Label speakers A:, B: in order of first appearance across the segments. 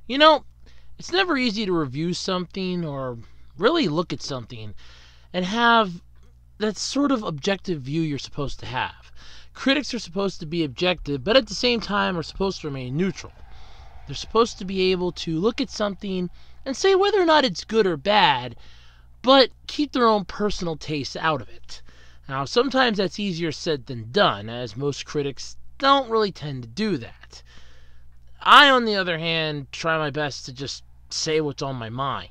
A: You know, it's never easy to review something or really look at something and have that sort of objective view you're supposed to have. Critics are supposed to be objective, but at the same time are supposed to remain neutral. They're supposed to be able to look at something and say whether or not it's good or bad, but keep their own personal taste out of it. Now, sometimes that's easier said than done, as most critics don't really tend to do that. I, on the other hand, try my best to just say what's on my mind.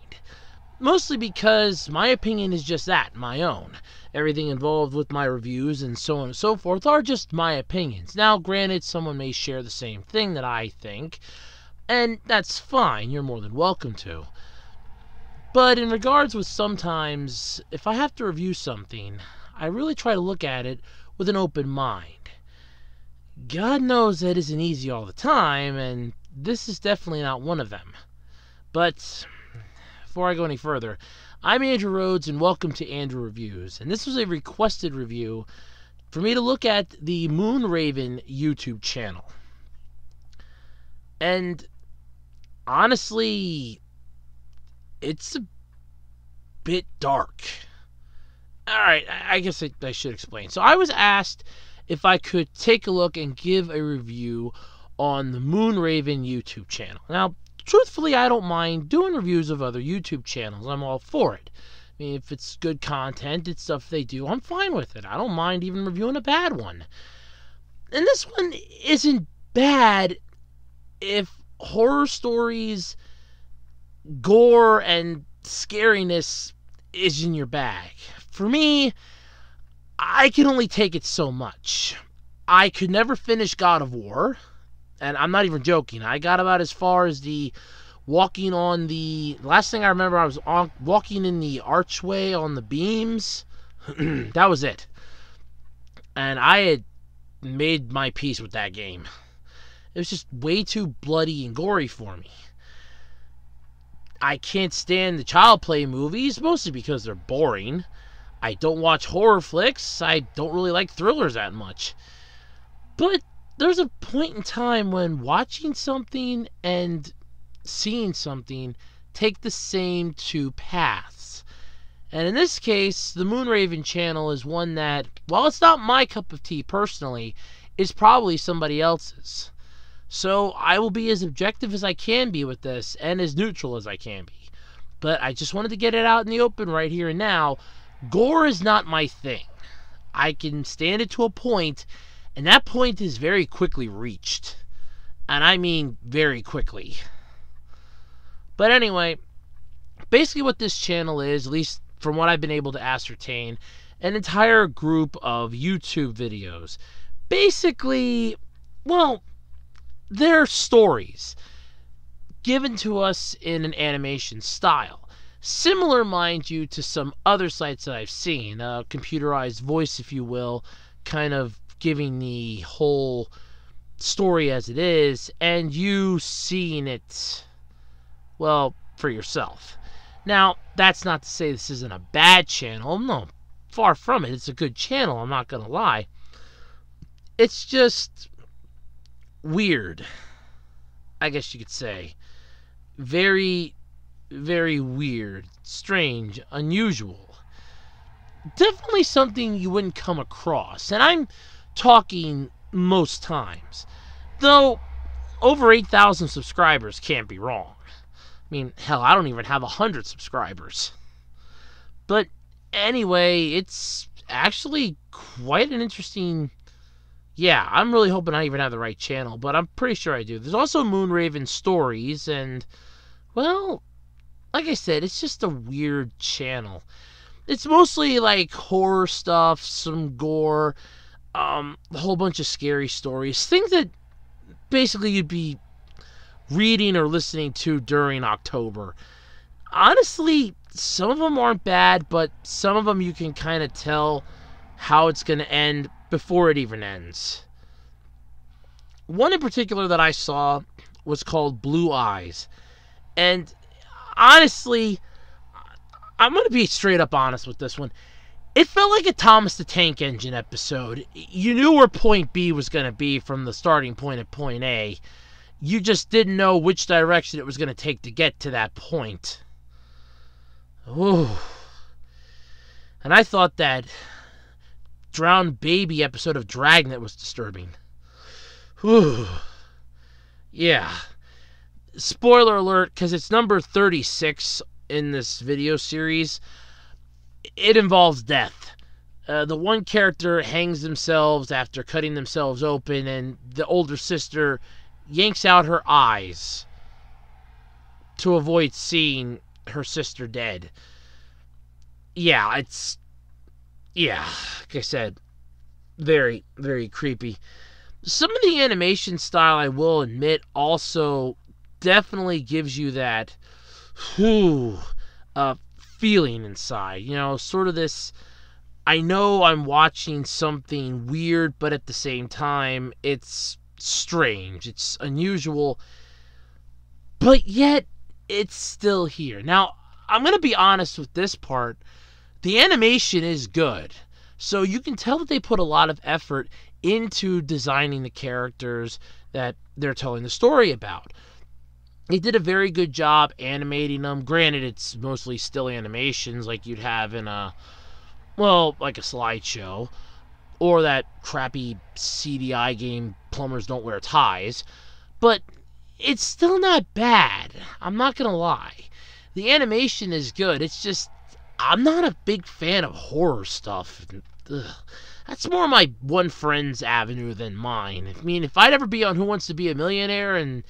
A: Mostly because my opinion is just that, my own. Everything involved with my reviews and so on and so forth are just my opinions. Now, granted, someone may share the same thing that I think, and that's fine, you're more than welcome to. But in regards with sometimes, if I have to review something, I really try to look at it with an open mind. God knows that isn't easy all the time, and this is definitely not one of them. But before I go any further, I'm Andrew Rhodes, and welcome to Andrew Reviews. And this was a requested review for me to look at the Moonraven YouTube channel. And honestly, it's a bit dark. Alright, I guess I should explain. So I was asked if I could take a look and give a review on the Moonraven YouTube channel. Now, truthfully, I don't mind doing reviews of other YouTube channels. I'm all for it. I mean, if it's good content, it's stuff they do, I'm fine with it. I don't mind even reviewing a bad one. And this one isn't bad if horror stories, gore, and scariness is in your bag. For me, I can only take it so much. I could never finish God of War, and I'm not even joking. I got about as far as the walking on the... Last thing I remember, I was walking in the archway on the beams. That was it. And I had made my peace with that game. It was just way too bloody and gory for me. I can't stand the child play movies, mostly because they're boring. I don't watch horror flicks. I don't really like thrillers that much. But there's a point in time when watching something and seeing something take the same two paths. And in this case, the Moonraven channel is one that, while it's not my cup of tea personally, is probably somebody else's. So I will be as objective as I can be with this, and as neutral as I can be. But I just wanted to get it out in the open right here and now. Gore is not my thing. I can stand it to a point, and that point is very quickly reached. And I mean very quickly. But anyway, basically what this channel is, at least from what I've been able to ascertain, an entire group of YouTube videos. Basically, well, they're stories given to us in an animation style. Similar, mind you, to some other sites that I've seen. Computerized voice, if you will, kind of giving the whole story as it is, and you seeing it, well, for yourself. Now, that's not to say this isn't a bad channel. No, far from it. It's a good channel, I'm not going to lie. It's just weird, I guess you could say. Very, very weird, strange, unusual. Definitely something you wouldn't come across, and I'm talking most times. Though, over 8,000 subscribers can't be wrong. I mean, hell, I don't even have 100 subscribers. But anyway, it's actually quite an interesting... Yeah, I'm really hoping I even have the right channel, but I'm pretty sure I do. There's also Moonraven Stories, and, well, like I said, it's just a weird channel. It's mostly like horror stuff, some gore, a whole bunch of scary stories, things that basically you'd be reading or listening to during October. Honestly, some of them aren't bad, but some of them you can kind of tell how it's going to end before it even ends. One in particular that I saw was called Blue Eyes. And honestly, I'm going to be straight up honest with this one. It felt like a Thomas the Tank Engine episode. You knew where point B was going to be from the starting point at point A. You just didn't know which direction it was going to take to get to that point. Ooh. And I thought that drowned baby episode of Dragnet was disturbing. Whew. Yeah. Spoiler alert, because it's number 36 in this video series. It involves death. The one character hangs themselves after cutting themselves open, and the older sister yanks out her eyes to avoid seeing her sister dead. Yeah, like I said, very, very creepy. Some of the animation style, I will admit, also definitely gives you that feeling inside. You know, sort of this, I know I'm watching something weird, but at the same time, it's strange. It's unusual, but yet it's still here. Now, I'm going to be honest with this part. The animation is good. So you can tell that they put a lot of effort into designing the characters that they're telling the story about. They did a very good job animating them. Granted, it's mostly still animations like you'd have in like a slideshow. Or that crappy CDI game, Plumbers Don't Wear Ties. But it's still not bad. I'm not going to lie. The animation is good. It's just, I'm not a big fan of horror stuff. Ugh. That's more my one friend's avenue than mine. I mean, if I'd ever be on Who Wants to Be a Millionaire and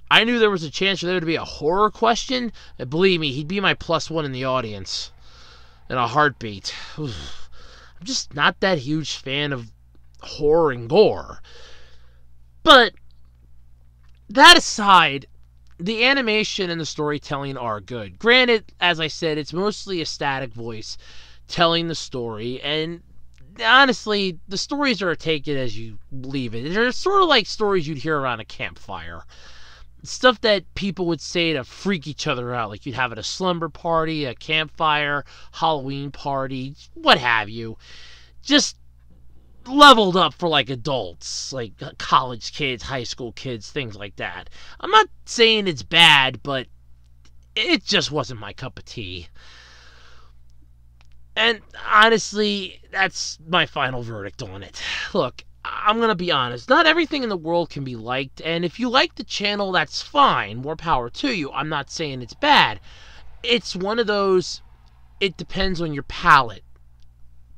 A: I knew there was a chance for there to be a horror question, believe me, he'd be my +1 in the audience. In a heartbeat. I'm just not that huge fan of horror and gore. But that aside, the animation and the storytelling are good. Granted, as I said, it's mostly a static voice telling the story, and honestly, the stories are taken as you leave it. They're sort of like stories you'd hear around a campfire. Stuff that people would say to freak each other out, like you'd have at a slumber party, a campfire, Halloween party, what have you. Just leveled up for like adults, like college kids, high school kids, things like that. I'm not saying it's bad, but it just wasn't my cup of tea. And honestly, that's my final verdict on it. Look, I'm going to be honest. Not everything in the world can be liked, and if you like the channel, that's fine. More power to you. I'm not saying it's bad. It's one of those, it depends on your palate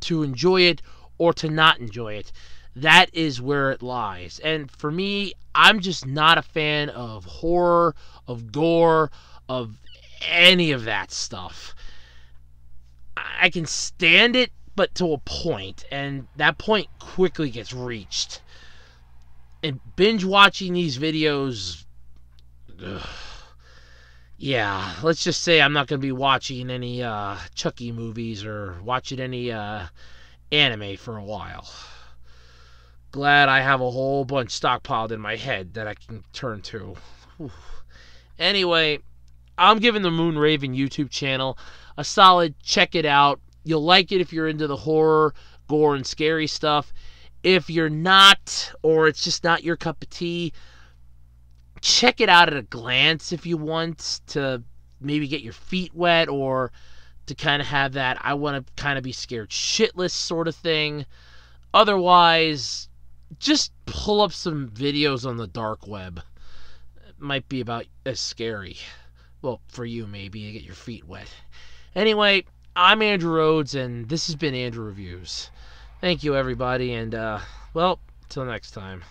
A: to enjoy it or to not enjoy it. That is where it lies. And for me, I'm just not a fan of horror, of gore, of any of that stuff. I can stand it, but to a point, and that point quickly gets reached. And binge watching these videos, yeah, let's just say I'm not going to be watching any Chucky movies or watching any anime for a while. Glad I have a whole bunch stockpiled in my head that I can turn to. Whew. Anyway, I'm giving the Moonraven YouTube channel a solid check it out. You'll like it if you're into the horror, gore, and scary stuff. If you're not, or it's just not your cup of tea, check it out at a glance if you want to maybe get your feet wet or to kind of have that I want to kind of be scared shitless sort of thing. Otherwise, just pull up some videos on the dark web. It might be about as scary. Well, for you maybe, to get your feet wet. Anyway, I'm Andrew Rhodes, and this has been Andrew Reviews. Thank you, everybody, and, well, till next time.